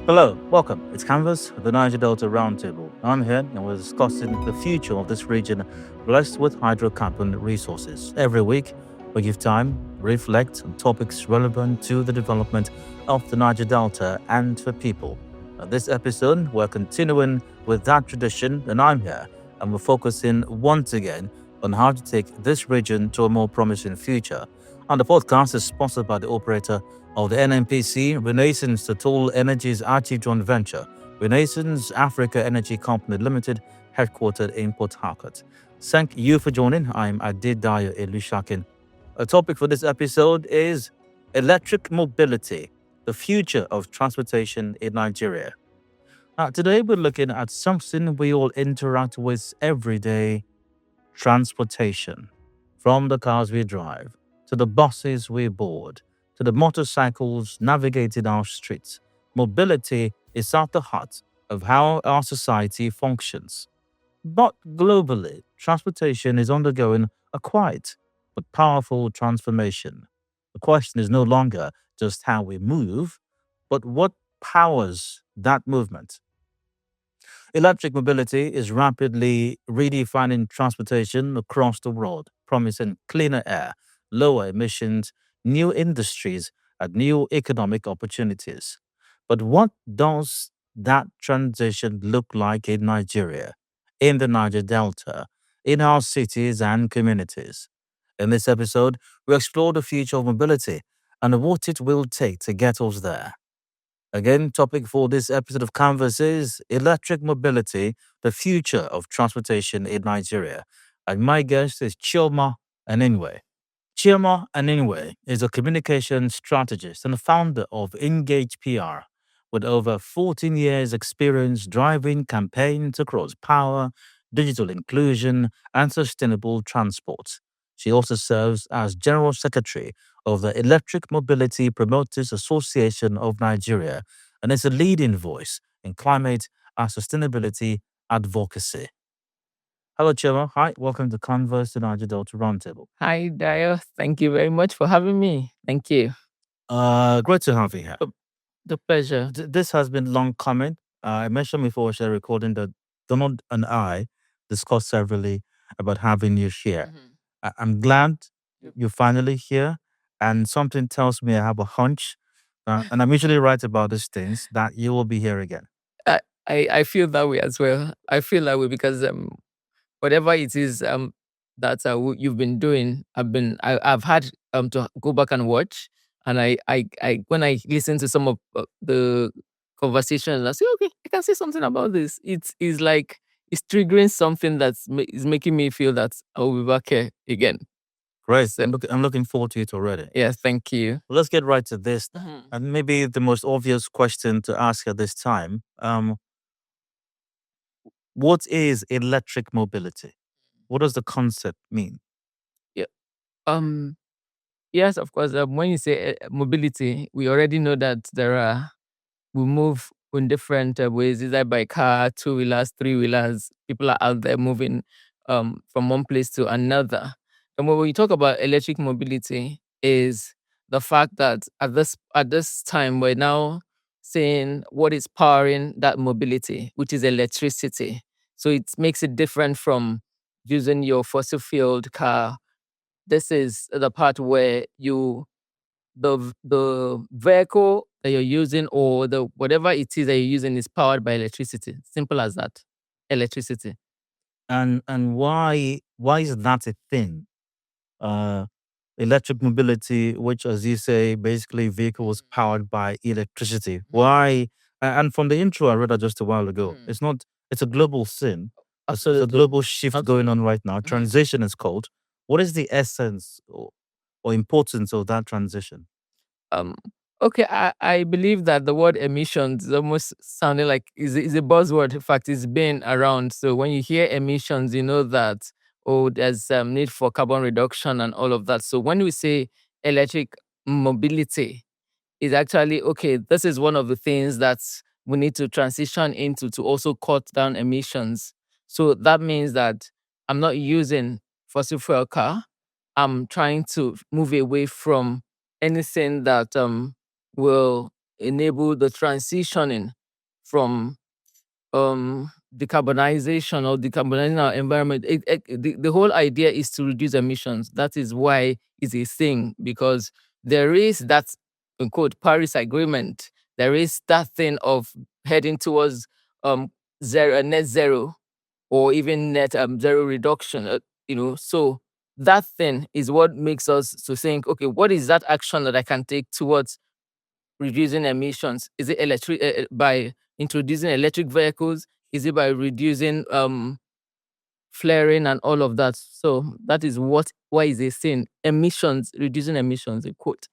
Hello, welcome. It's Canvas, the Niger Delta Roundtable. I'm here and we're discussing the future of this region blessed with hydrocarbon resources. Every week, we give time, reflect on topics relevant to the development of the Niger Delta and for people. This episode, we're continuing with that tradition, and I'm here, and we're focusing once again on how to take this region to a more promising future. And the podcast is sponsored by the operator of the NNPC, Renaissance Total Energies Active Joint Venture, Renaissance Africa Energy Company Limited, headquartered in Port Harcourt. Thank you for joining. I'm Adedayo Elushakin. A topic for this episode is electric mobility, the future of transportation in Nigeria. Today, we're looking at something we all interact with every day: transportation. From the cars we drive, to the buses we board, to the motorcycles navigating our streets, mobility is at the heart of how our society functions. But globally, transportation is undergoing a quiet but powerful transformation. The question is no longer just how we move, but what powers that movement. Electric mobility is rapidly redefining transportation across the world, promising cleaner air, lower emissions, new industries, and new economic opportunities. But what does that transition look like in Nigeria, in the Niger Delta, in our cities and communities? In this episode, we explore the future of mobility and what it will take to get us there. Again, topic for this episode of Canvas is electric mobility, the future of transportation in Nigeria. And my guest is Chioma Aninwe. Chioma Aninwe is a communication strategist and founder of Engage PR, with over 14 years' experience driving campaigns across power, digital inclusion, and sustainable transport. She also serves as General Secretary of the Electric Mobility Promoters Association of Nigeria and is a leading voice in climate and sustainability advocacy. Hello, Chioma. Hi, welcome to Converse to Niger Delta Roundtable. Hi, Dio. Thank you very much for having me. Thank you. Great to have you here. The pleasure. This has been long coming. I mentioned before we started recording that Donald and I discussed severally about having you here. I'm glad you're finally here, and something tells me I have a hunch, and I'm usually right about these things, that you will be here again. I feel that way as well. I feel that way because whatever it is that you've been doing, I've had to go back and watch, and I when I listen to some of the conversations, I say, okay, I can say something about this. It's like it's triggering something is making me feel that I will be back here again. Great. So, I'm looking forward to it already. yes, thank you. Let's get right to this. And maybe the most obvious question to ask at this time, what is electric mobility? What does the concept mean? Yeah. Yes, of course. When you say mobility, we already know that we move in different ways, either by car, two wheelers, three wheelers. People are out there moving from one place to another. And when we talk about electric mobility, is the fact that at this time we're now saying what is powering that mobility, which is electricity. So it makes it different from using your fossil fueled car. This is the part where the vehicle that you're using, or the whatever it is that you're using, is powered by electricity. Simple as that. Electricity. And why is that a thing? Uh, Electric mobility, which, as you say, basically vehicles powered by electricity. Why? And from the intro I read that just a while ago, it's not. It's a global thing. It's a Absolutely. global shift going on right now. Transition is called. What is the essence or importance of that transition? Um, okay, I believe that the word emissions is almost sounding like is a buzzword. In fact, it's been around. So when you hear emissions, you know that, oh, there's need for carbon reduction and all of that. So when we say electric mobility, is actually okay. This is one of the things that we need to transition into to also cut down emissions. So that means that I'm not using fossil fuel car. I'm trying to move away from anything that will enable the transitioning from decarbonization or decarbonizing our environment. The whole idea is to reduce emissions. That is why it's a thing, because there is that, unquote, Paris Agreement. There is that thing of heading towards net zero, or even net zero reduction. So that thing is what makes us to think, okay, what is that action that I can take towards reducing emissions? Is it by introducing electric vehicles? Is it by reducing flaring and all of that? So that is why is a thing. Emissions, reducing emissions, a quote.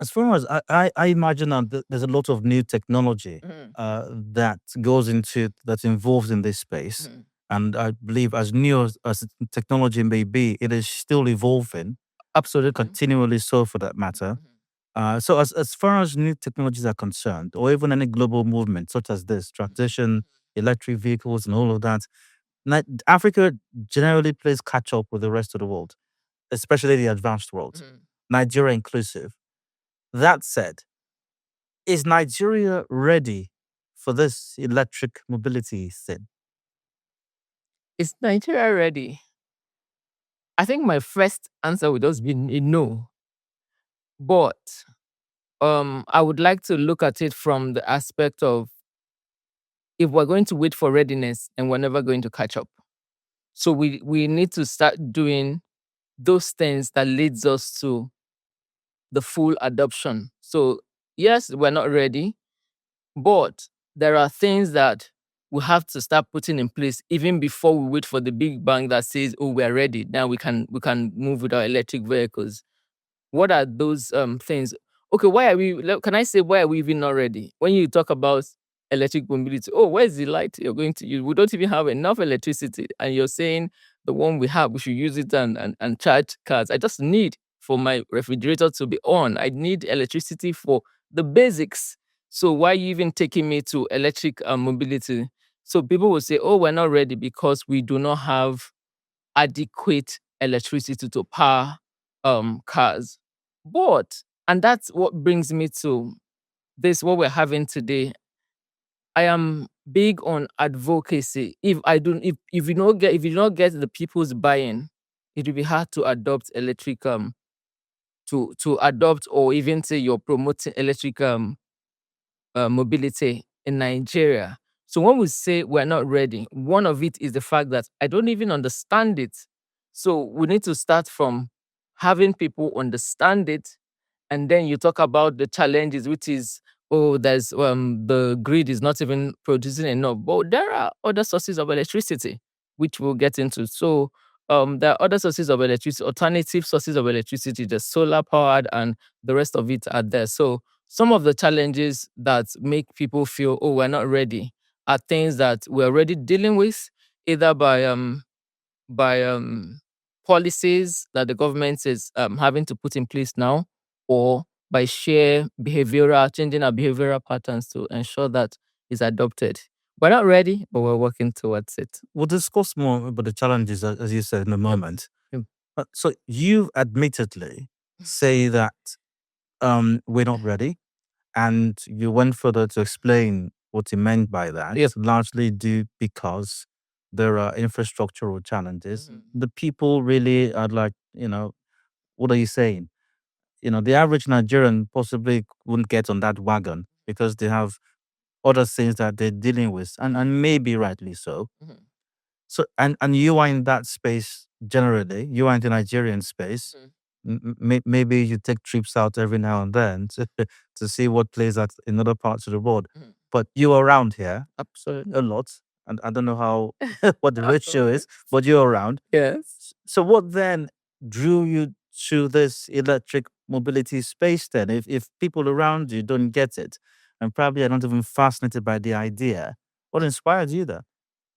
As far as I imagine that there's a lot of new technology that goes into that involves in this space, and I believe as new as technology may be, it is still evolving, Absolutely. continually so for that matter. So as far as new technologies are concerned, or even any global movement such as this transition, electric vehicles, and all of that, Africa generally plays catch up with the rest of the world, especially the advanced world, Nigeria inclusive. That said, is Nigeria ready for this electric mobility thing? Is Nigeria ready? I think my first answer would just be a no. But I would like to look at it from the aspect of, if we're going to wait for readiness, and we're never going to catch up. So we need to start doing those things that leads us to the full adoption. So yes, we're not ready, but there are things that we have to start putting in place even before we wait for the big bang that says, oh, we're ready. Now we can move with our electric vehicles. What are those things? Okay, can I say, why are we even not ready? When you talk about electric mobility, oh, where's the light you're going to use? We don't even have enough electricity. And you're saying the one we have, we should use it and charge cars. I just need for my refrigerator to be on. I need electricity for the basics. So why are you even taking me to electric mobility? So people will say, oh, we're not ready because we do not have adequate electricity to power cars. But, and that's what brings me to this, what we're having today. I am big on advocacy. If you don't get the people's buy-in, it will be hard to adopt electric to adopt, or even say you're promoting electric mobility in Nigeria. So when we say we're not ready, one of it is the fact that I don't even understand it. So we need to start from having people understand it. And then you talk about the challenges, which is, oh, there's the grid is not even producing enough. But there are other sources of electricity, which we'll get into. So there are other sources of electricity, alternative sources of electricity, the solar powered, and the rest of it are there. So some of the challenges that make people feel, oh, we're not ready, are things that we're already dealing with, either by policies that the government is having to put in place now, or by sheer changing our behavioral patterns to ensure that it's adopted. We're not ready, but we're working towards it. We'll discuss more about the challenges, as you said, in a moment. Yep. So you admittedly say that we're not ready, and you went further to explain what you meant by that. Yep. Largely due because there are infrastructural challenges. The people really are like, what are you saying? The average Nigerian possibly wouldn't get on that wagon because they have other things that they're dealing with, and maybe rightly so. So, and you are in that space generally. You are in the Nigerian space. Maybe you take trips out every now and then to see what plays out in other parts of the world. But you're around here Absolutely. a lot, and I don't know how what the ratio is, but you're around. Yes. So, what then drew you to this electric mobility space? Then, if people around you don't get it, and probably are not even fascinated by the idea, what inspired you there?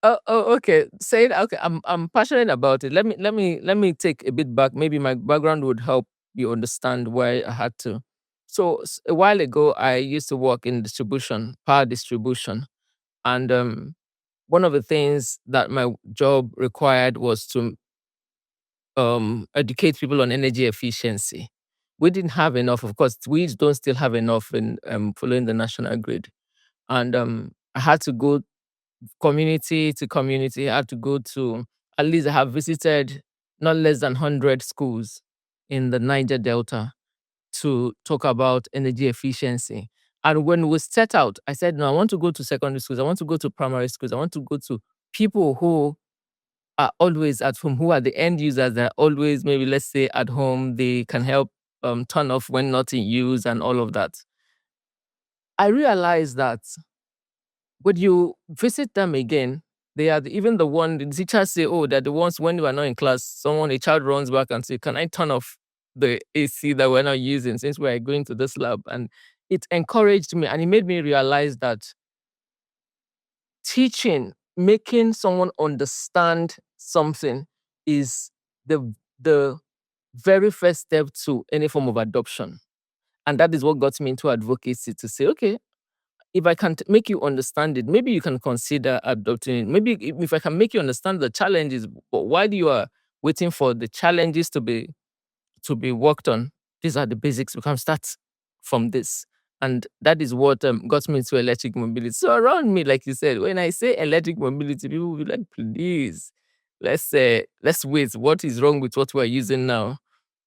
Okay. Okay. I'm passionate about it. Let me take a bit back. Maybe my background would help you understand why I had to. So a while ago, I used to work in distribution, power distribution, and one of the things that my job required was to educate people on energy efficiency. we didn't have enough. Of course, we don't still have enough in following the national grid. And I had to go community to community. I had to go to, at least I have visited not less than 100 schools in the Niger Delta to talk about energy efficiency. And when we set out, I said, no, I want to go to secondary schools. I want to go to primary schools. I want to go to people who are always at home, who are the end users that are always, maybe let's say at home, they can help turn off when not in use and all of that. I realized that when you visit them again, they are even the one, the teachers say, oh, they're the ones when you are not in class, a child runs back and say, can I turn off the AC that we're not using since we're going to this lab? And it encouraged me and it made me realize that teaching, making someone understand something is the very first step to any form of adoption. And that is what got me into advocacy to say, okay, if I can make you understand it, maybe you can consider adopting it. Maybe if I can make you understand the challenges, but while you are waiting for the challenges to be worked on, these are the basics. We can start from this. And that is what got me into electric mobility. So around me, like you said, when I say electric mobility, people will be like, please, let's wait. What is wrong with what we're using now?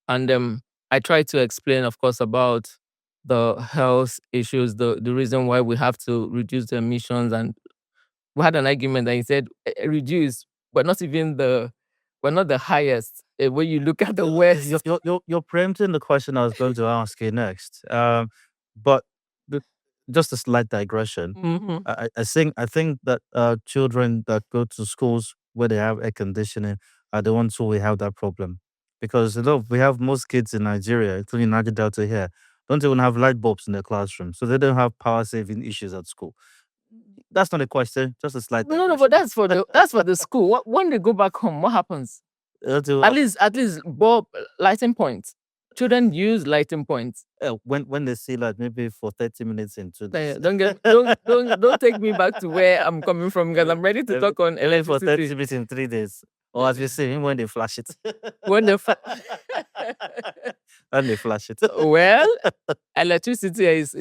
And I try to explain, of course, about the health issues, the reason why we have to reduce the emissions. And we had an argument that he said, reduce, but not even we're not the highest. When you look at the West. You're preempting the question I was going to ask you next. But the, just a slight digression. Mhm. I think that children that go to schools where they have air conditioning are the ones who will have that problem. Because we have most kids in Nigeria, including Niger Delta here, don't even have light bulbs in their classroom. So they don't have power saving issues at school. That's not a question, just a slight No, but digression. that's for the school. When they go back home, what happens? To, At least bulb lighting points. Children use lighting points. when they see like maybe for 30 minutes into this. Don't take me back to where I'm coming from because I'm ready to talk on Only for 30 electricity. minutes in 3 days. Or as we say, when they flash it. When the When they flash it. well, electricity is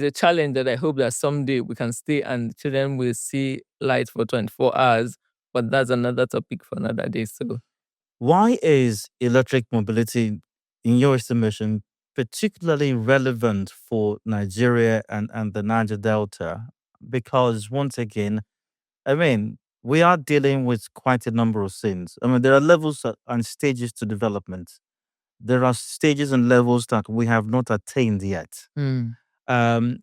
a challenge that I hope that someday we can stay and children will see light for 24 hours. But that's another topic for another day. So Why is electric mobility, in your estimation, particularly relevant for Nigeria and the Niger Delta? Because once again, I mean, we are dealing with quite a number of things. I mean, there are levels and stages to development. There are stages and levels that we have not attained yet. Um,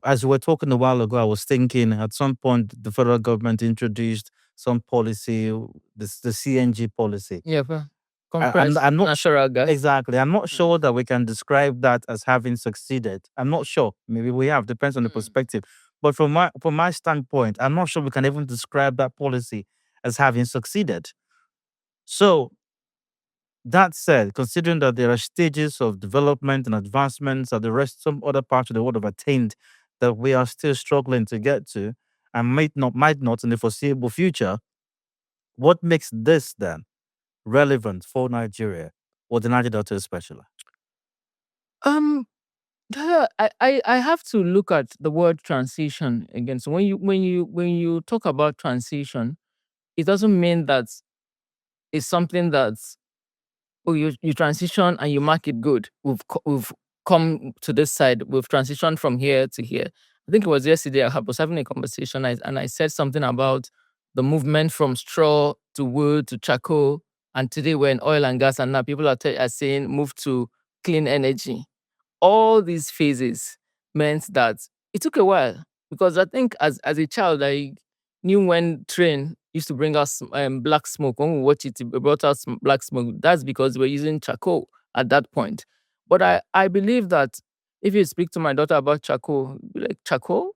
as we were talking a while ago, I was thinking at some point the federal government introduced some policy, the CNG policy. yeah, compressed I'm not natural gas. exactly. I'm not sure that we can describe that as having succeeded. I'm not sure. Maybe we have. Depends on the perspective. But from my standpoint, I'm not sure we can even describe that policy as having succeeded. So that said, considering that there are stages of development and advancements that the rest, some other parts of the world have attained that we are still struggling to get to, and might not in the foreseeable future, what makes this then relevant for Nigeria or the Niger Delta especially? Um, I have to look at the word transition again. So when you talk about transition, it doesn't mean that it's something that's, oh, you transition and you mark it good. We've come to this side. We've transitioned from here to here. I think it was yesterday I was having a conversation and I said something about the movement from straw to wood to charcoal, and today we're in oil and gas, and now people are saying move to clean energy. All these phases meant that it took a while, because I think as a child I knew when train used to bring us black smoke. When we watch it, it brought us black smoke. That's because we're using charcoal at that point. But I believe that if you speak to my daughter about charcoal, be like, charcoal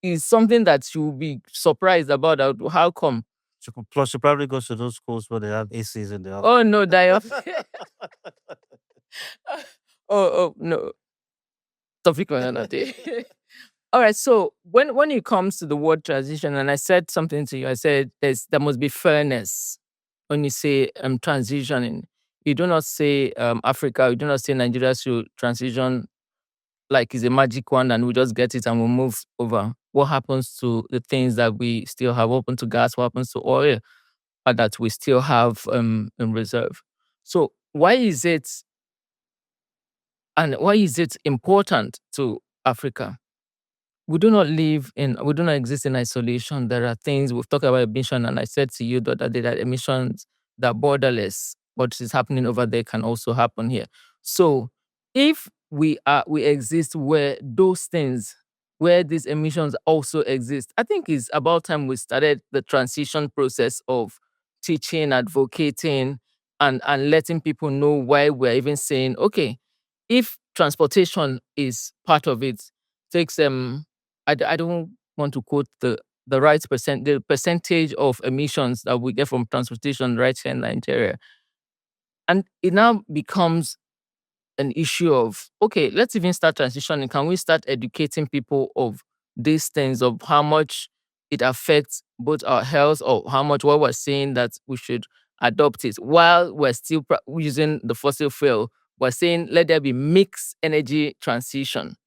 is something that she will be surprised about. How come? Plus, she probably goes to those schools where they have ACs in the office. Oh no, oh no. Topic for another day. All right. So when it comes to the word transition, and I said something to you, I said there must be fairness when you say transitioning. You do not say Africa, you do not say Nigeria should transition like it's a magic wand and we just get it and we move over. What happens to the things that we still have? What happens to gas? What happens to oil that we still have in reserve? So why is it important to Africa? We do not exist in isolation. There are things we've talked about emission, and I said to you the other day that emissions that are borderless. What is happening over there can also happen here. So if we exist where those things, where these emissions also exist, I think it's about time we started the transition process of teaching, advocating, and letting people know why we're even saying, okay, if transportation is part of it, takes I don't want to quote the percentage of emissions that we get from transportation right here in Nigeria. And it now becomes an issue of, okay, let's even start transitioning. Can we start educating people of these things, of how much it affects both our health, or how much what we're saying that we should adopt it while we're still using the fossil fuel. We're saying let there be mixed energy transition.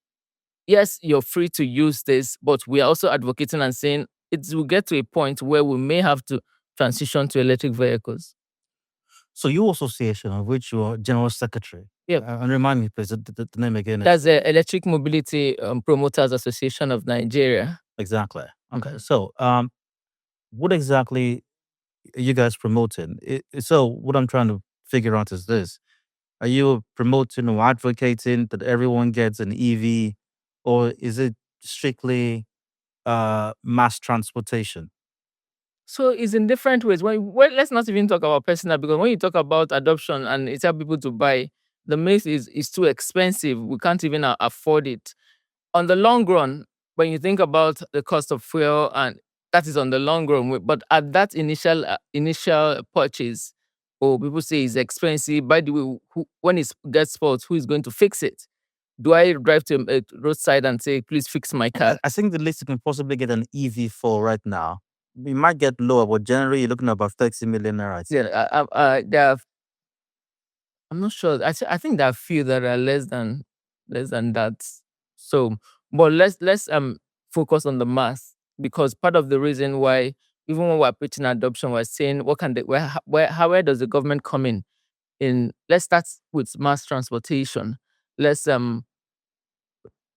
Yes, you're free to use this, but we are also advocating and saying it will get to a point where we may have to transition to electric vehicles. So you association of which you are general secretary. Yep. And remind me, please, the name again. That's the Electric Mobility Promoters Association of Nigeria. Exactly. Okay. Mhm. So, what exactly are you guys promoting? So, what I'm trying to figure out is this: are you promoting or advocating that everyone gets an EV, or is it strictly mass transportation? So it's in different ways. Let's not even talk about personal, because when you talk about adoption and you tell people to buy, the mix is too expensive. We can't even afford it. On the long run, when you think about the cost of fuel, and that is on the long run, but at that initial purchase, oh, people say it's expensive. By the way, when it gets spoiled, who is going to fix it? Do I drive to a roadside and say, please fix my car? I think the least you can possibly get an EV for right now. We might get lower, but generally you're looking at about 30 million naira. Yeah, I'm not sure. I think there are few that are less than that. So, but let's focus on the mass, because part of the reason why, even when we're preaching adoption, we're saying what can the where does the government come in? Let's start with mass transportation. Let's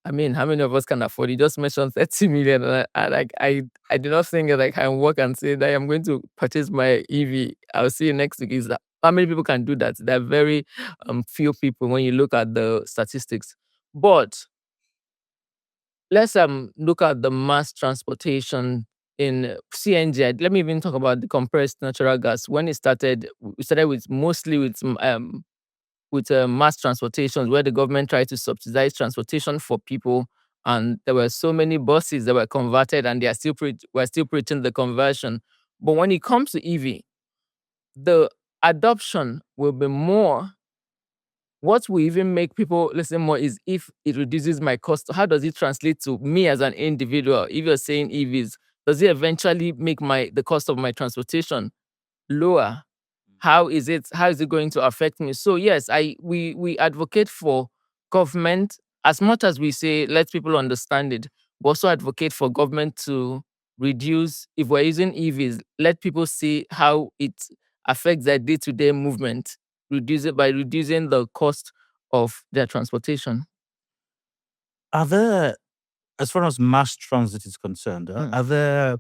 I mean, how many of us can afford? You just mentioned 30 million. I do not think that I can work and say that I'm going to purchase my EV. I'll see you next week. Is that how many people can do that? There are very few people when you look at the statistics. But let's look at the mass transportation in CNG. Let me even talk about the compressed natural gas. When it started, we started with mostly with mass transportation, where the government tried to subsidize transportation for people, and there were so many buses that were converted, and we're still preaching the conversion. But when it comes to EV, the adoption will be more. What will even make people listen more is if it reduces my cost. How does it translate to me as an individual? If you're saying EVs, does it eventually make the cost of my transportation lower? How is it going to affect me? So yes, we advocate for government, as much as we say let people understand it, we also advocate for government to reduce. If we're using EVs, let people see how it affects their day-to-day movement, reduce it by reducing the cost of their transportation. Are there, as far as mass transit is concerned, are there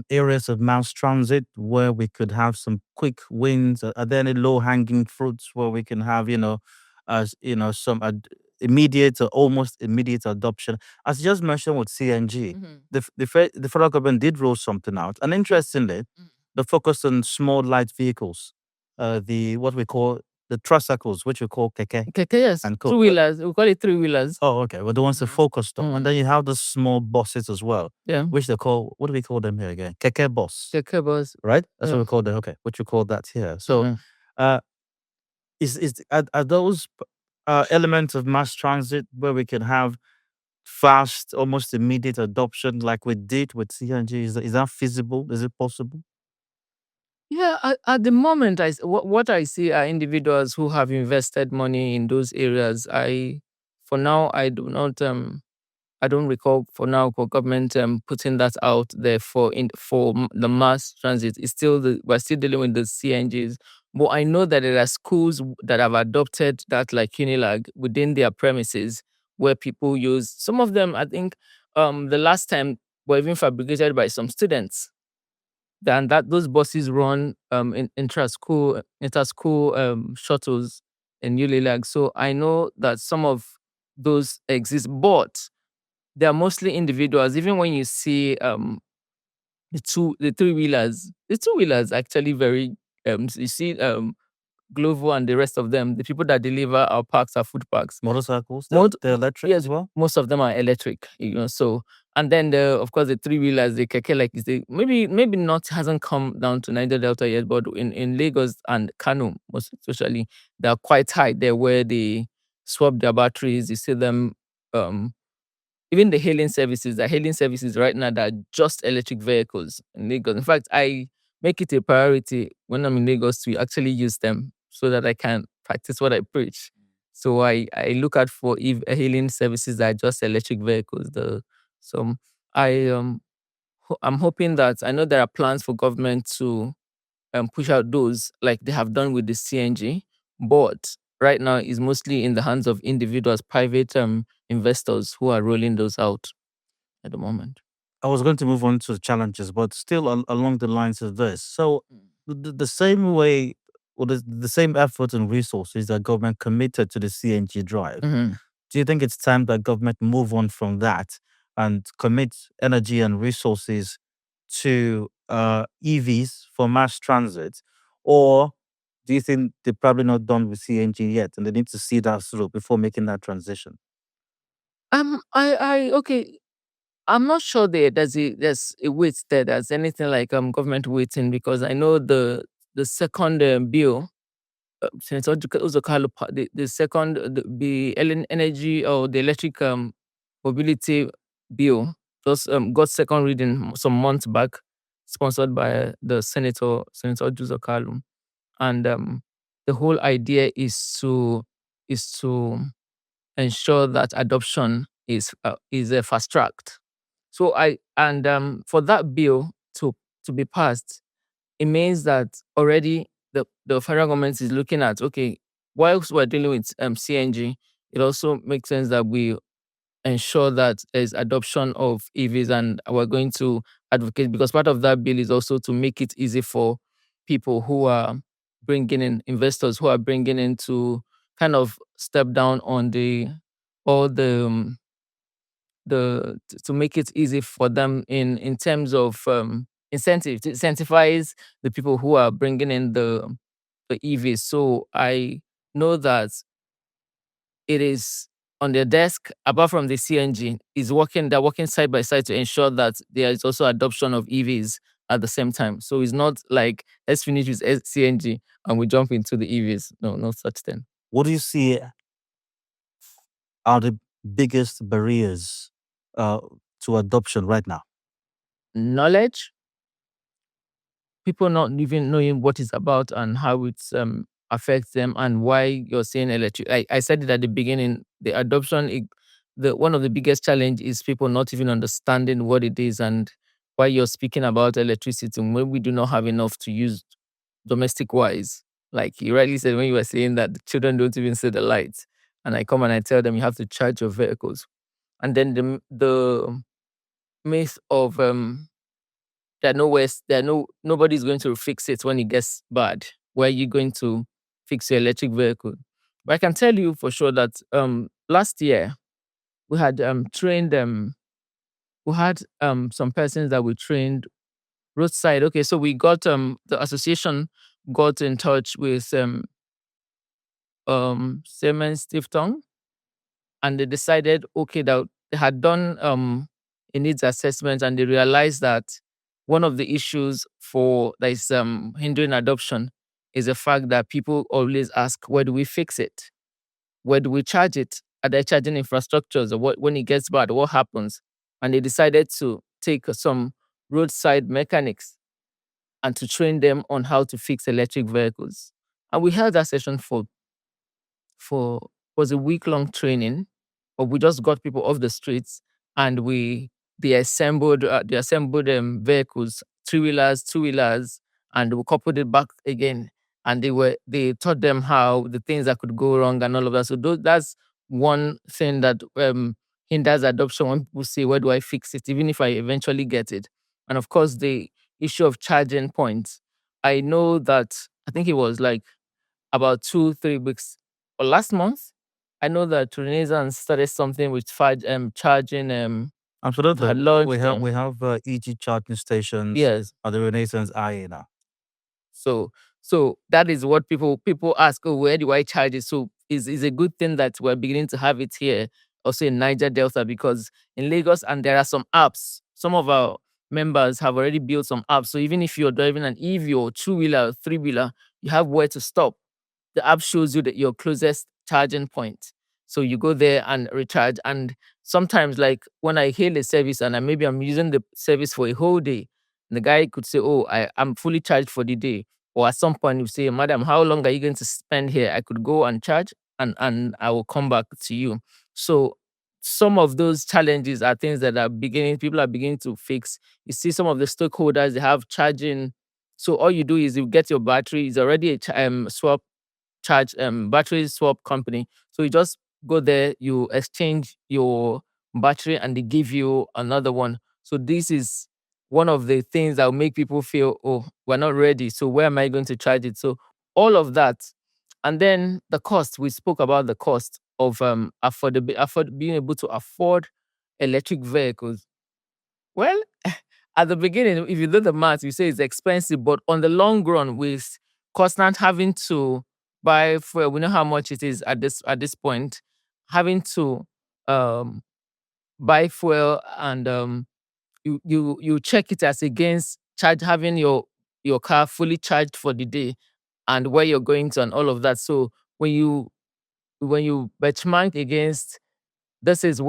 areas of mass transit where we could have some quick wins? Are there any low hanging fruits where we can have, as some immediate or almost immediate adoption? As you just mentioned with CNG, the federal government did roll something out, and interestingly, the focus on small light vehicles, the what we call the tricycles, which we call keke. Keke, yes. And co. Two-wheelers. We call it three-wheelers. Oh, okay. Well, the ones that focused on, and then you have the small buses as well, Yeah. which they call, what do we call them here again? Keke bus, Keke bus. right? That's Yeah. what we call them. Okay, what you call that here? So, uh, are those elements of mass transit where we can have fast, almost immediate adoption, like we did with CNG? Is that feasible? Is it possible? Yeah, at the moment, what I see are individuals who have invested money in those areas. For now, I don't recall for now for government putting that out there the mass transit. We're still dealing with the CNGs, but I know that there are schools that have adopted that like Unilag within their premises where people use some of them. I think the last time were even fabricated by some students. Then that those buses run in inter-school shuttles in Unilag. So I know that some of those exist, but they are mostly individuals. Even when you see the three-wheelers, the two-wheelers actually very you see Glovo and the rest of them, the people that deliver our parks, our food parks. Motorcycles, Most they're electric Yes, as well. most of them are electric, so and then of course the three-wheelers, the keke like you say, maybe not hasn't come down to Niger Delta yet, but in Lagos and Kano, most especially, they are quite high there where they swap their batteries. You see them even the hailing services right now that are just electric vehicles in Lagos. In fact, I make it a priority when I'm in Lagos to actually use them so that I can practice what I preach. So I look out for hailing services that are just electric vehicles. So I I'm hoping that I know there are plans for government to push out those like they have done with the CNG, but right now is mostly in the hands of individuals, private investors who are rolling those out at the moment. I was going to move on to the challenges, but still along the lines of this. So, the same way, or the same effort and resources that government committed to the CNG drive, Mhm. do you think it's time that government move on from that and commit energy and resources to EVs for mass transit, or do you think they're probably not done with CNG yet, and they need to see that through before making that transition? Okay. I'm not sure there's a weight there. There's anything like government waiting because I know the second bill, Senator Uzokalo, the second energy or the electric mobility bill just got second reading some months back, sponsored by the Senator Juzokalo, and the whole idea is to ensure that adoption is fast tracked. So I and for that bill to be passed, it means that already the federal government is looking at, okay, whilst we're dealing with CNG, it also makes sense that we ensure that there's adoption of EVs, and we're going to advocate because part of that bill is also to make it easy for people who are bringing in investors who are bringing in to kind of step down on all the to make it easy for them in terms of incentive to incentivize the people who are bringing in the EVs. So I know that it is on their desk, apart from the CNG, they're working side by side to ensure that there is also adoption of EVs at the same time. So it's not like let's finish with CNG and we jump into the EVs. No, no such thing. What do you see are the biggest barriers uh, to adoption right now? Knowledge, people not even knowing what it's about and how it affects them and why you're saying electric. I said it at the beginning. The adoption, the one of the biggest challenge is people not even understanding what it is and why you're speaking about electricity when we do not have enough to use domestic wise. Like you rightly said when you were saying that the children don't even see the lights, and I come and I tell them you have to charge your vehicles, and then the myth of nobody's going to fix it when it gets bad. Where are you going to fix your electric vehicle? But I can tell you for sure that last year we had trained we had some persons that we trained roadside. Okay, so we got the association got in touch with Siemens Stiftung, and they decided, okay, that they had done a needs assessment, and they realized that one of the issues for that is hindering adoption is the fact that people always ask, where do we fix it? Where do we charge it? Are there charging infrastructures? Or what when it gets bad, what happens? And they decided to take some roadside mechanics and to train them on how to fix electric vehicles. And we held that session for was a week-long training, but we just got people off the streets and they assembled vehicles, three-wheelers, two-wheelers, and we coupled it back again. And they taught them how the things that could go wrong and all of that. So that's one thing that hinders adoption when people say, "Where do I fix it?" Even if I eventually get it. And of course, the issue of charging points. I know that I think it was like about 2, 3 weeks or last month. I know that Renaissance started something with charging Absolutely. her lunch. We have EG charging stations Yes. at the Renaissance IA now. So that is what people ask, oh, where do I charge it? So is a good thing that we're beginning to have it here, also in Niger Delta, because in Lagos, and there are some apps. Some of our members have already built some apps. So even if you're driving an EV or two-wheeler, three-wheeler, you have where to stop. The app shows you your closest charging point. So you go there and recharge. And sometimes, like when I hail a service and maybe I'm using the service for a whole day, and the guy could say, "Oh, I'm fully charged for the day." Or at some point, you say, "Madam, how long are you going to spend here?" I could go and charge, and I will come back to you. So some of those challenges are things that people are beginning to fix. You see, some of the stakeholders, they have charging. So all you do is you get your battery. It's already a swap charge battery swap company. So you just go there, you exchange your battery, and they give you another one. So this is one of the things that will make people feel, oh, we're not ready. So where am I going to charge it? So all of that. And then the cost. We spoke about the cost of being able to afford electric vehicles. Well, at the beginning, if you do the math, you say it's expensive, but on the long run, with constant having to buy fuel, we know how much it is at this point. Having to um, buy fuel, and you check it as against having your car fully charged for the day, and where you're going to and all of that. So when you benchmark against, this is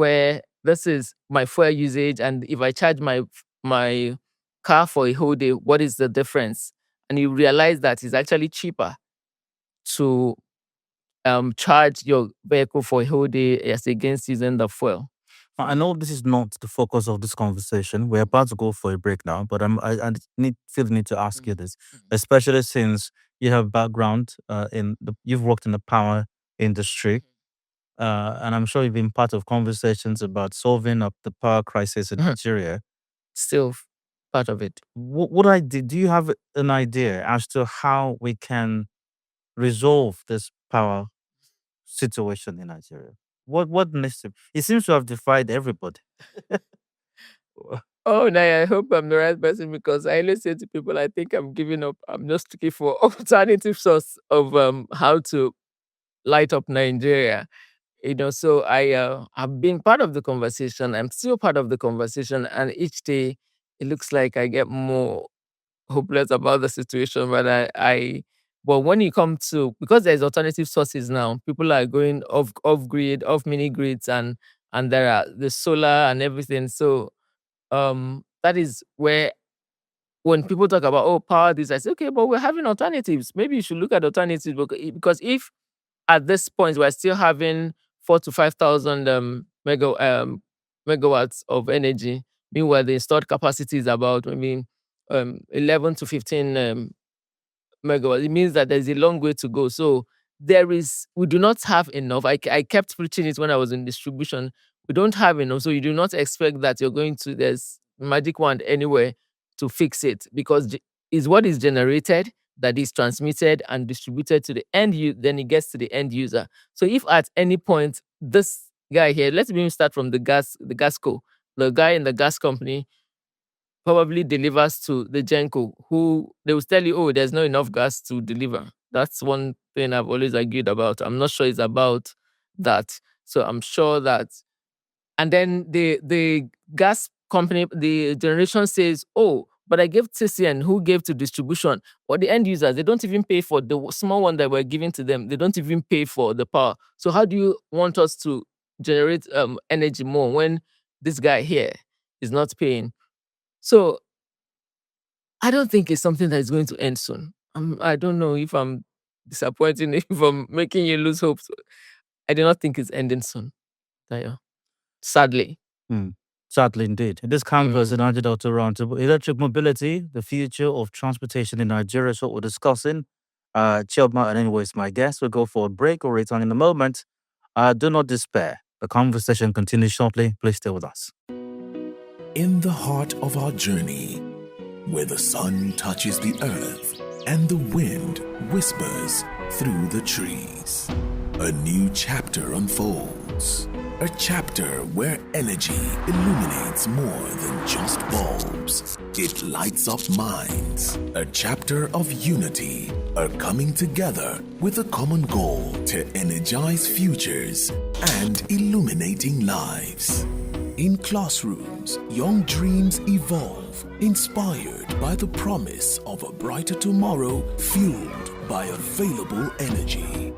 my fuel usage, and if I charge my car for a whole day, what is the difference? And you realize that it's actually cheaper to charge your vehicle for a whole day as against using the fuel. I know this is not the focus of this conversation. We're about to go for a break now, but feel the need to ask you this, especially since you have background you've worked in the power industry, and I'm sure you've been part of conversations about solving up the power crisis in Nigeria. Still part of it. Do you have an idea as to how we can resolve this power situation in Nigeria? What needs to? It seems to have defied everybody. Oh, no, I hope I'm the right person, because I always say to people, I think I'm giving up. I'm just looking for alternative source of how to light up Nigeria. So I've been part of the conversation. I'm still part of the conversation, and each day it looks like I get more hopeless about the situation. But but when you come to, because there's alternative sources now, people are going off grid, off mini grids, and there are the solar and everything. So that is where, when people talk about, oh, power this, I say, okay, but we're having alternatives. Maybe you should look at alternatives, because if at this point we're still having 4 to 5,000 megawatts of energy, meanwhile the installed capacity is about maybe 11 to 15 megawatts. It means that there's a long way to go. So we do not have enough. I kept preaching it when I was in distribution. We don't have enough. So you do not expect that you're going to, there's magic wand anywhere to fix it, because is what is generated that is transmitted and distributed to the end user, then it gets to the end user. So if at any point this guy here, let's even start from the gasco, the guy in the gas company probably delivers to the Genco, who they will tell you, oh, there's not enough gas to deliver. That's one thing I've always argued about. I'm not sure it's about that. So I'm sure that, and then the gas company, the generation says, oh, but I gave TCN, who gave to distribution, or the end users, they don't even pay for the small one that we're giving to them. They don't even pay for the power. So how do you want us to generate energy more, when this guy here is not paying? So I don't think it's something that is going to end soon. I don't know if I'm disappointing, if I'm making you lose hope. I do not think it's ending soon, Tayo. Sadly. Sadly, indeed. In this canvas, the Niger Delta Roundtable, electric mobility, the future of transportation in Nigeria is what we're discussing. Chioma Aninwe is my guest. We'll go for a break or return in a moment. Do not despair. The conversation continues shortly. Please stay with us. In the heart of our journey, where the sun touches the earth and the wind whispers through the trees, a new chapter unfolds. A chapter where energy illuminates more than just bulbs. It lights up minds. A chapter of unity, a coming together with a common goal to energize futures and illuminating lives. In classrooms, young dreams evolve, inspired by the promise of a brighter tomorrow fueled by available energy.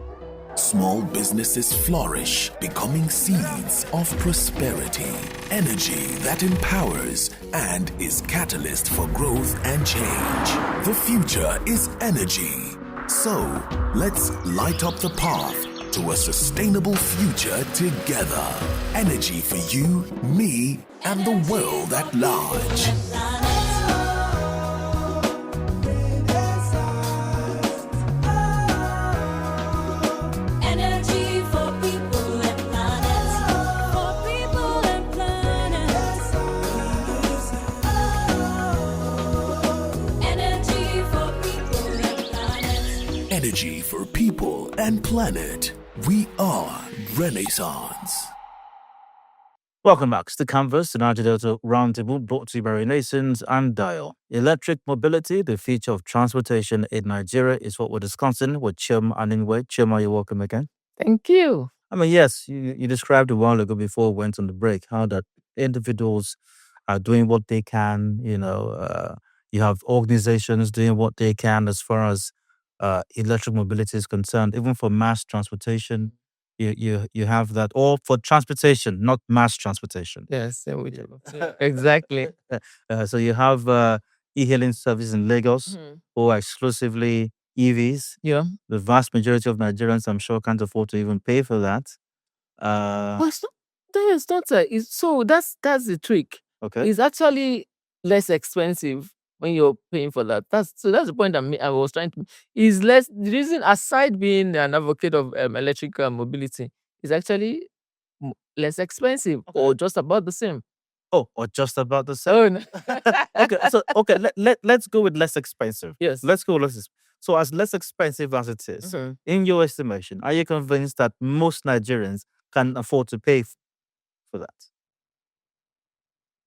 Small businesses flourish, becoming seeds of prosperity. Energy that empowers and is catalyst for growth and change. The future is energy. So, let's light up the path to a sustainable future together. Energy for you, me, and the world at large. Energy for people and planet. We are Renaissance. Welcome back to the Canvas, the Niger Delta Roundtable, brought to you by Renaissance and Dial. Electric mobility, the future of transportation in Nigeria, is what we're discussing with Chioma Aninwe. Chioma, you're welcome again. Thank you. I mean, yes, you described a while ago before we went on the break how that individuals are doing what they can. You have organizations doing what they can as far as electric mobility is concerned, even for mass transportation. You have that, or for transportation, not mass transportation. Yes, exactly. So you have e-hailing service in Lagos who are exclusively EVs. Yeah. The vast majority of Nigerians, I'm sure, can't afford to even pay for that. But it's not, it's not so that's the trick. Okay. It's actually less expensive when you're paying for that. That's the point I was trying to. Is less the reason, aside being an advocate of electric mobility, is actually less expensive or just about the same. Oh, or just about the same. Oh no. Okay, let's go with less expensive. Yes. Let's go with less. So as less expensive as it is, in your estimation, are you convinced that most Nigerians can afford to pay for that?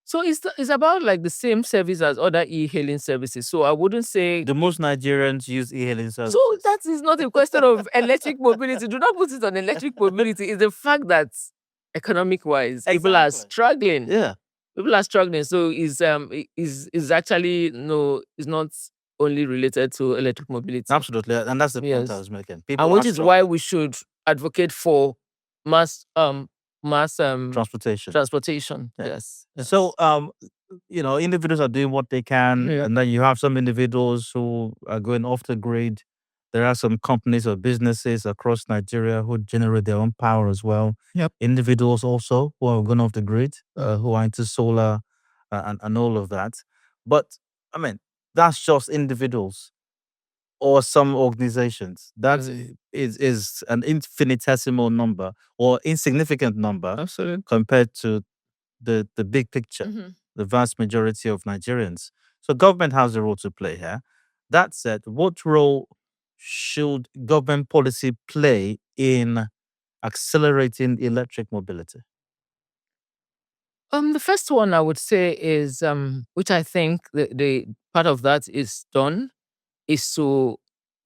So it's about like the same service as other e-hailing services. So I wouldn't say the most Nigerians use e-hailing services. So that is not a question of electric mobility. Do not put it on electric mobility. It's the fact that economic-wise, people are struggling. Yeah. People are struggling. So is actually it's not only related to electric mobility. Absolutely, and that's the point I was making. People, and which is why we should advocate for mass transportation. Yes. So individuals are doing what they can, and then you have some individuals who are going off the grid. There are some companies or businesses across Nigeria who generate their own power as well. Yep. Individuals also who are going off the grid, who are into solar and all of that. But I mean, that's just individuals or some organizations. That is an infinitesimal number or insignificant number. Absolutely. Compared to the big picture, the vast majority of Nigerians. So government has a role to play here. That said, what role should government policy play in accelerating electric mobility? The first one I would say is, which I think the part of that is done, is to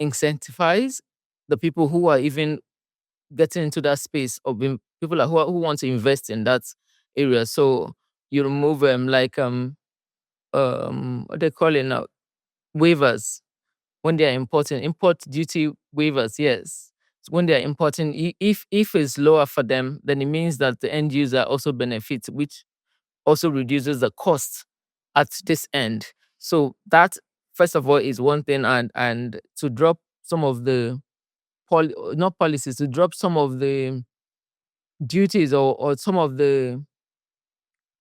incentivize the people who are even getting into that space of people who want to invest in that area. So you remove what they call it now, waivers when they are importing, import duty waivers. Yes, so when they are importing, if it's lower for them, then it means that the end user also benefits, which also reduces the cost at this end. So that first of all, is one thing, and to drop some of the not policies, to drop some of the duties, or some of the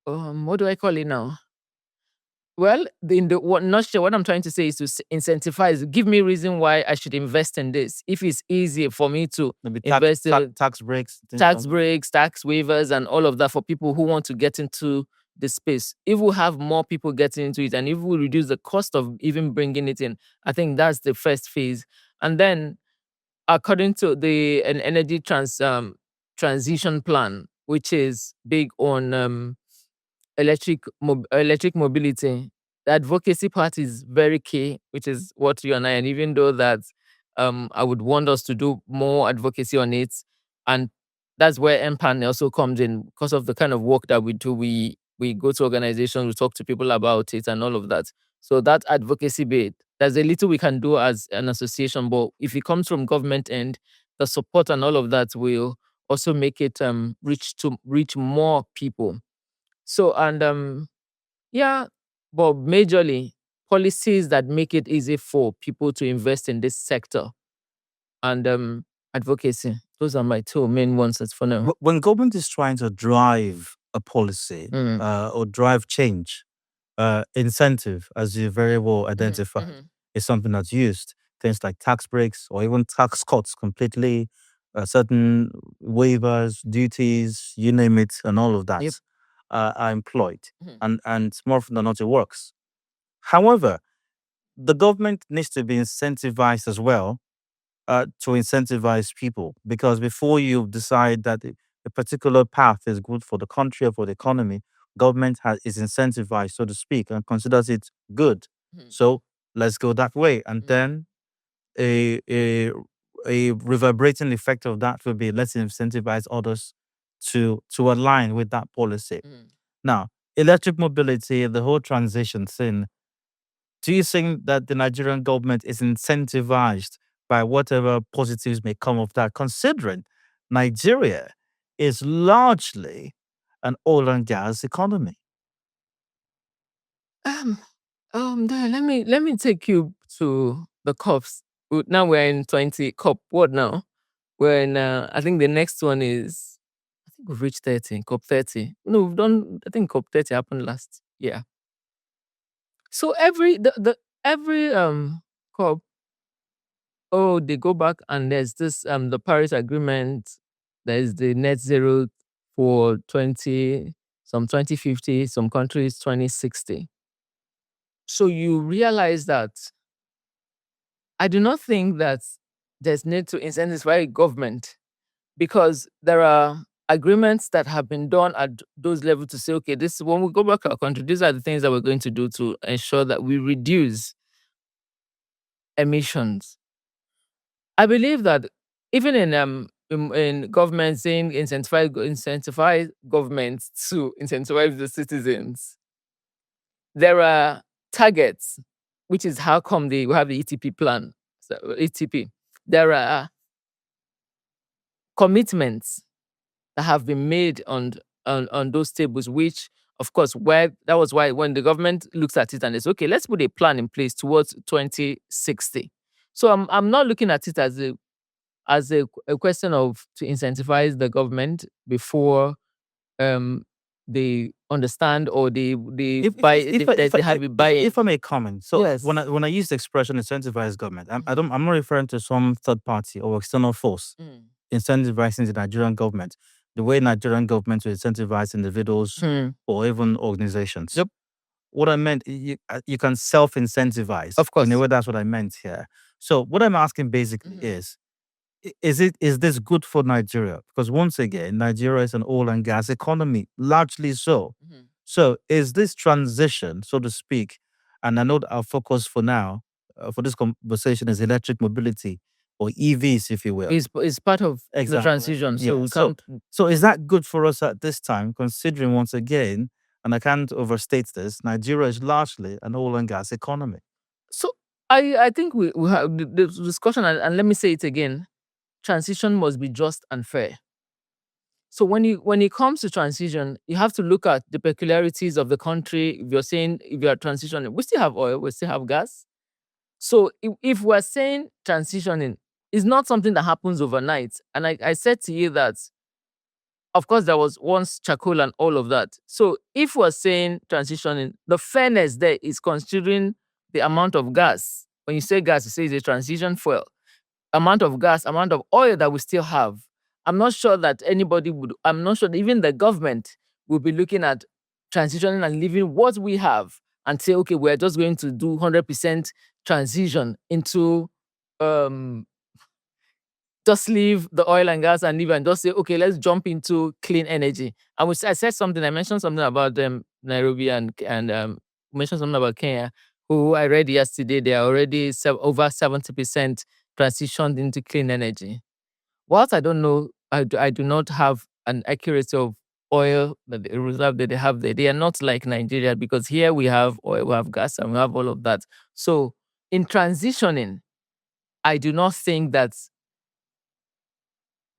what do I call it now? Well, in the what not sure what I'm trying to say is to incentivize. Give me reason why I should invest in this. If it's easy for me to Maybe invest in tax breaks, tax breaks, tax waivers, and all of that for people who want to get into the space. If we have more people getting into it, and if we reduce the cost of even bringing it in, I think that's the first phase. And then, according to the an energy transition plan, which is big on electric mobility, the advocacy part is very key, which is what you and I, and even though that I would want us to do more advocacy on it, and that's where MPAN also comes in because of the kind of work that we do. We go to organizations, we talk to people about it, and all of that. So that advocacy bit, there's a little we can do as an association, but if it comes from government end, the support and all of that will also make it reach more people. So, and yeah, but majorly policies that make it easy for people to invest in this sector, and advocacy. Those are my two main ones as for now. When government is trying to drive a policy or drive change, incentive, as you very well identified, is something that's used. Things like tax breaks or even tax cuts completely, certain waivers, duties, you name it, and all of that are employed. And more often than not, it works. However, the government needs to be incentivized as well to incentivize people, because before you decide that a particular path is good for the country or for the economy, government is incentivized, so to speak, and considers it good. So let's go that way, and then a, a a reverberating effect of that will be, let's incentivize others to align with that policy. Now, electric mobility, the whole transition thing, do you think that the Nigerian government is incentivized by whatever positives may come of that, considering Nigeria is largely an oil and gas economy? Let me take you to the COPs. Now we're in 20 COP. What now? We're in, I think the next one is, I think we've reached 30, COP 30. No, we've done, I think COP 30 happened last year. So every COP, they go back, and there's this the Paris Agreement, there's the net zero for 2050, some countries 2060. So you realize that I do not think that there's need to incentivize government, because there are agreements that have been done at those levels to say, okay, this when we go back to our country, these are the things that we're going to do to ensure that we reduce emissions. I believe that even in government saying incentivize governments to incentivize the citizens, there are targets, which is how come we have the ETP plan. So ETP. There are commitments that have been made on those tables, which of course that was why when the government looks at it and it's okay, let's put a plan in place towards 2060. So I'm not looking at it as a question of to incentivize the government before they understand, or they buy it. If I may comment, so Yes. when I use the expression incentivize government, I'm not referring to some third party or external force incentivizing the Nigerian government the way Nigerian government will incentivize individuals or even organizations. Yep. What I meant, you can self-incentivize. Of course. In a way, that's what I meant here. So what I'm asking basically is this good for Nigeria? Because once again, Nigeria is an oil and gas economy, largely so. So is this transition, so to speak, and I know that our focus for now, for this conversation, is electric mobility or EVs, if you will. Is part of the transition. So we can't. So is that good for us at this time, considering once again, and I can't overstate this, Nigeria is largely an oil and gas economy? So I think we have the discussion, and let me say it again. Transition must be just and fair. So when it comes to transition, you have to look at the peculiarities of the country. If you're saying if you are transitioning, we still have oil, we still have gas. So if we're saying transitioning, it's not something that happens overnight. And I said to you that, of course, there was once charcoal and all of that. So if we're saying transitioning, the fairness there is considering the amount of gas. When you say gas, you say it's a transition fuel. Amount of gas, amount of oil that we still have. I'm not sure that I'm not sure that even the government will be looking at transitioning and leaving what we have and say, okay, we're just going to do 100% transition into um just leave the oil and gas and leave and just say, okay, let's jump into clean energy. I said something, I mentioned something about Nairobi and mentioned something about Kenya, who I read yesterday, they are already over 70% transitioned into clean energy. Whilst I don't know, I do not have an accuracy of oil that the reserve that they have there. They are not like Nigeria, because here we have oil, we have gas, and we have all of that. So in transitioning, I do not think that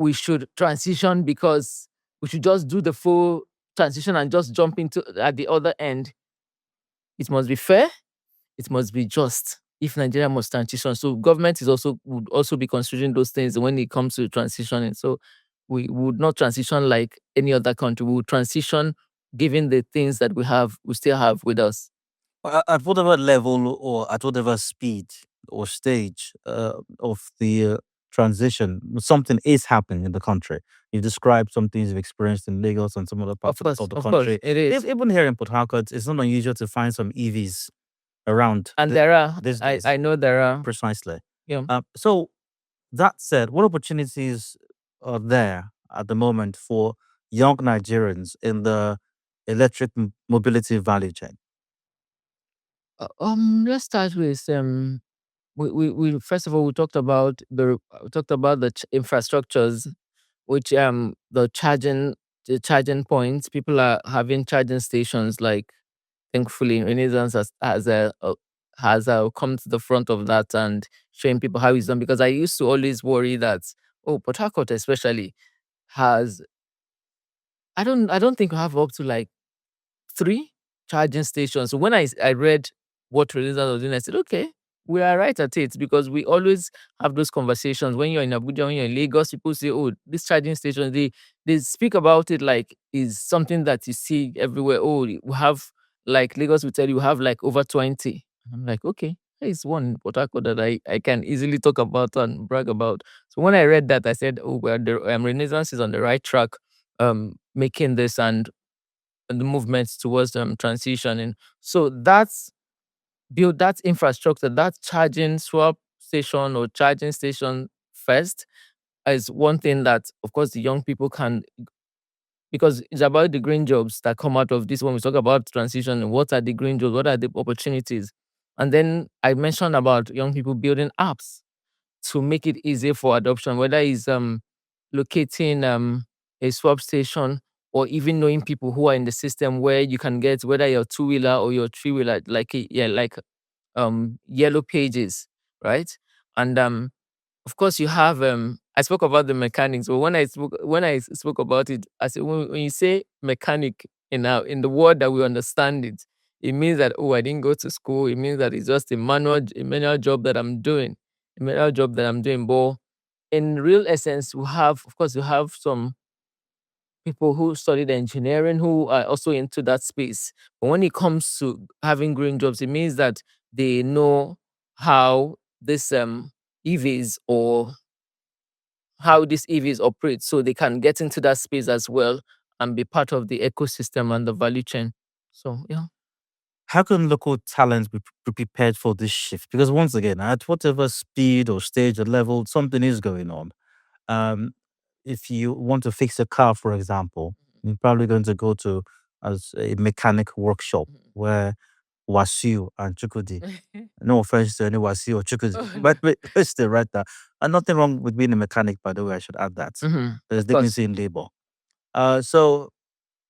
we should transition because we should just do the full transition and just jump into at the other end. It must be fair. It must be just. If Nigeria must transition, so government would also be considering those things when it comes to transitioning. So we would not transition like any other country. We would transition given the things that we still have with us. At whatever level or at whatever speed or stage of the transition, something is happening in the country. You've described some things you've experienced in Lagos and some other parts of the country. It is. Even here in Port Harcourt, it's not unusual to find some EVs around. And there are. These days. I know there are. Precisely. Yeah. So that said, what opportunities are there at the moment for young Nigerians in the electric mobility value chain? Let's start with we first of all we talked about the infrastructures, which the charging points. People are having charging stations. Like, thankfully, Renaissance has come to the front of that and showing people how it's done. Because I used to always worry that, Port Harcourt especially has, I don't think we have up to like 3 charging stations. So when I read what Renaissance was doing, I said, okay, we are right at it, because we always have those conversations when you're in Abuja, when you're in Lagos. People say, oh, this charging station, they speak about it like is something that you see everywhere. Oh, we have, like, Lagos will tell you we have like over 20. I'm like, okay, it's one in Port Harcourt that I can easily talk about and brag about. So when I read that, I said, oh, well, the Renaissance is on the right track, making this and the movements towards transitioning. So that's build that infrastructure, that charging swap station or charging station first is one thing that, of course, the young people can, because it's about the green jobs that come out of this. When we talk about transition, what are the green jobs? What are the opportunities? And then I mentioned about young people building apps to make it easier for adoption, whether it's locating a swap station, or even knowing people who are in the system where you can get whether your two-wheeler or your three-wheeler, like yellow pages, right? And of course you have I spoke about the mechanics, but when I spoke about it, I said, when you say mechanic in the word that we understand it, it means that, oh, I didn't go to school. It means that it's just a manual job that I'm doing. A manual job that I'm doing. But in real essence, we have some people who studied engineering who are also into that space. But when it comes to having green jobs, it means that they know how this EVs or how these EVs operate, so they can get into that space as well and be part of the ecosystem and the value chain. So yeah. How can local talents be prepared for this shift? Because once again, at whatever speed or stage or level, something is going on. Um, if you want to fix a car, for example, you're probably going to go to as a mechanic workshop where Wasiu and Chukudi. No offense to any Wasiu or Chukudi, but still right there. And nothing wrong with being a mechanic, by the way. I should add that. There's dignity in labor. But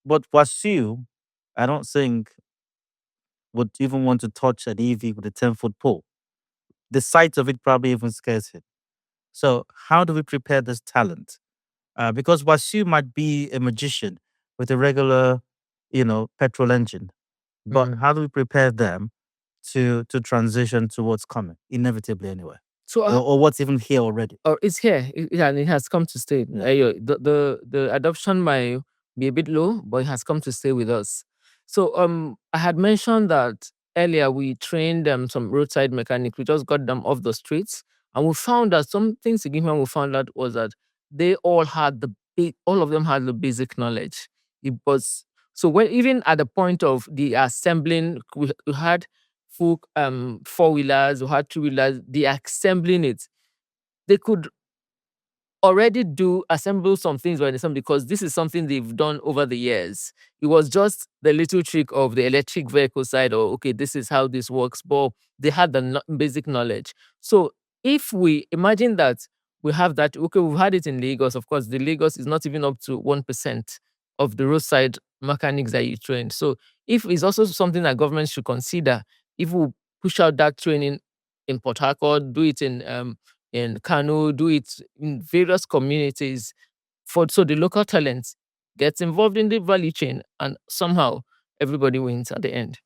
Wasiu, I don't think would even want to touch an EV with a 10-foot pole. The sight of it probably even scares him. So how do we prepare this talent? Because Wasiu might be a magician with a regular, petrol engine. But how do we prepare them to transition to what's coming, inevitably anyway, So or what's even here already? or it's here, and it has come to stay. The adoption might be a bit low, but it has come to stay with us. So I had mentioned that earlier we trained some roadside mechanics. We just got them off the streets, and we found that something significant we found out was that they all had all of them had the basic knowledge. It was so when even at the point of the assembling, we had full four-wheelers, we had two-wheelers, the assembling it, they could already do assemble some things by themselves because this is something they've done over the years. It was just the little trick of the electric vehicle side, or okay, this is how this works, but they had the basic knowledge. So if we imagine that we have that, okay, we've had it in Lagos. Of course, the Lagos is not even up to 1% of the roadside mechanics that you train. So if it's also something that government should consider, if we push out that training in Port Harcourt, do it in Kano, do it in various communities for so the local talent gets involved in the value chain and somehow everybody wins at the end.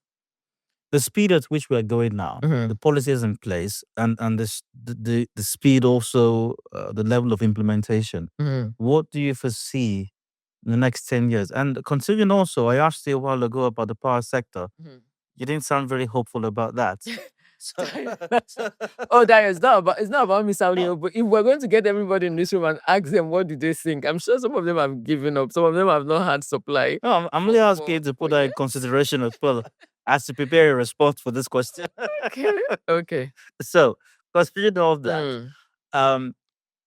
The speed at which we're going now, the policies in place, and the speed also, the level of implementation. What do you foresee in the next 10 years? And considering also, I asked you a while ago about the power sector. You didn't sound very hopeful about that. Oh, that is it's not about me sounding up, but if we're going to get everybody in this room and ask them what did they think, I'm sure some of them have given up. Some of them have not had supply. No, I'm only asking you to put that in consideration as well as to prepare a response for this question. Okay. So, considering all of that,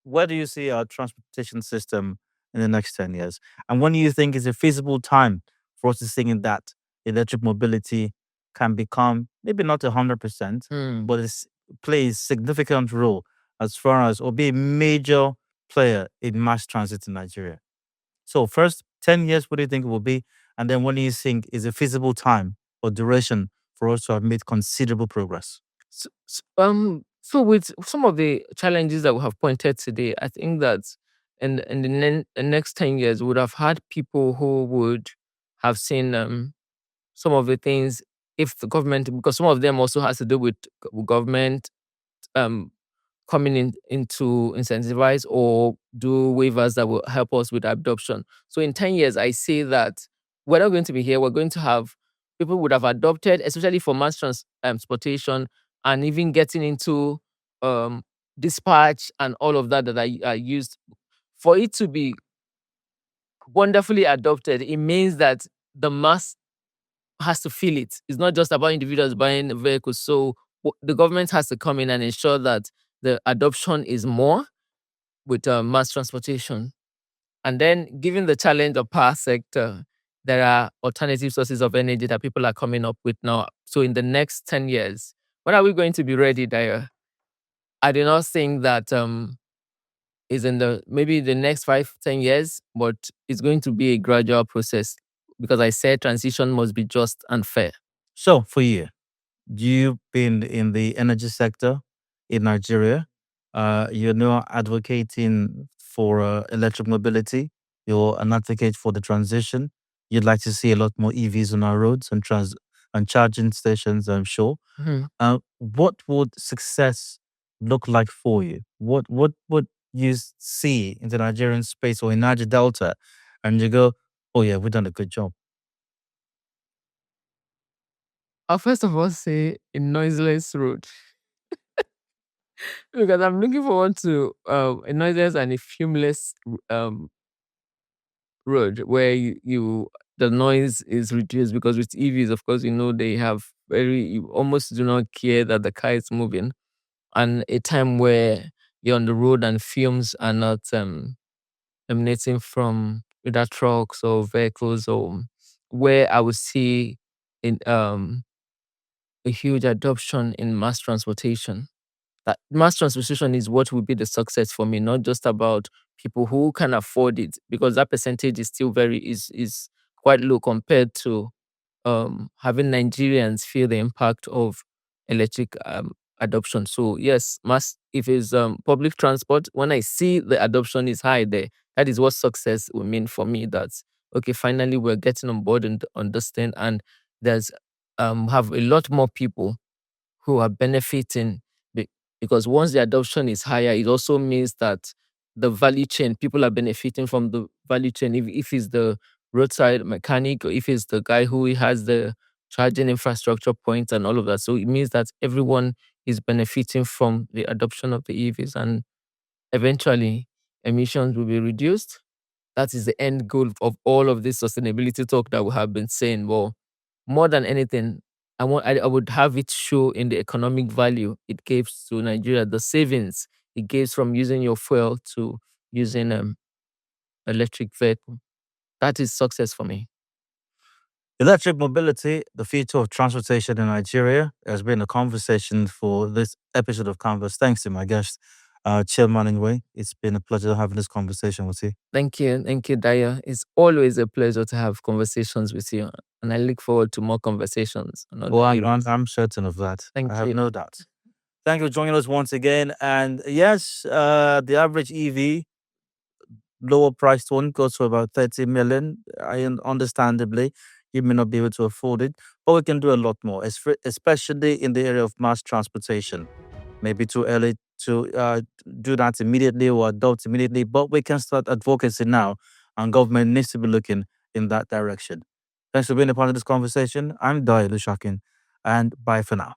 where do you see our transportation system in the next 10 years? And when do you think is a feasible time for us to think that electric mobility can become maybe not 100%, but it plays significant role as far as or be a major player in mass transit in Nigeria? So first, 10 years, what do you think it will be? And then what do you think is a feasible time or duration for us to have made considerable progress? So with some of the challenges that we have pointed today, I think that in the next 10 years, we would have had people who would have seen some of the things if the government, because some of them also has to do with government coming in to incentivize or do waivers that will help us with adoption. So in 10 years, I say that we're not going to be here. We're going to have people would have adopted, especially for mass transportation and even getting into um, dispatch and all of that are used. For it to be wonderfully adopted, it means that the mass has to feel it. It's not just about individuals buying vehicles. So the government has to come in and ensure that the adoption is more with mass transportation. And then, given the challenge of power sector, there are alternative sources of energy that people are coming up with now. So in the next 10 years, when are we going to be ready, Daya? I do not think that is in the maybe the next 5-10 years, but it's going to be a gradual process because I said transition must be just and fair. So for you, you've been in the energy sector in Nigeria. You're now advocating for electric mobility. You're an advocate for the transition. You'd like to see a lot more EVs on our roads and charging stations, I'm sure. What would success look like for you? What would you see in the Nigerian space or in Niger Delta, and you go, "Oh yeah, we've done a good job." I'll first of all say a noiseless road. Because I'm looking forward to a noiseless and a fumeless road where the noise is reduced because with EVs, of course, they have you almost do not care that the car is moving, and a time where you're on the road and fumes are not emanating from either trucks or vehicles, or where I would see in a huge adoption in mass transportation. That mass transportation is what will be the success for me, not just about people who can afford it, because that percentage is still is quite low compared to having Nigerians feel the impact of electric adoption. So yes, mass if it's public transport, when I see the adoption is high there, that is what success will mean for me. That's okay, finally we're getting on board and understand, and there's have a lot more people who are benefiting because once the adoption is higher, it also means that the value chain, people are benefiting from the value chain. If it's the roadside mechanic or if it's the guy who has the charging infrastructure points and all of that. So it means that everyone is benefiting from the adoption of the EVs, and eventually emissions will be reduced. That is the end goal of all of this sustainability talk that we have been saying. Well, more than anything, I would have it show in the economic value it gives to Nigeria, the savings it gives from using your fuel to using electric vehicle. That is success for me. Electric mobility, the future of transportation in Nigeria, has been a conversation for this episode of Canvas. Thanks to my guest, Chioma Aninwe. It's been a pleasure having this conversation with you. Thank you, Daya. It's always a pleasure to have conversations with you, and I look forward to more conversations. Well, I'm certain of that. Thank I have you. no doubt. Thank you for joining us once again. And yes, the average EV, lower priced one, goes for about 30 million. Understandably, you may not be able to afford it, but we can do a lot more, especially in the area of mass transportation. Maybe too early to do that immediately or adopt immediately, but we can start advocacy now, and government needs to be looking in that direction. Thanks for being a part of this conversation. I'm Daya Lushakin, and bye for now.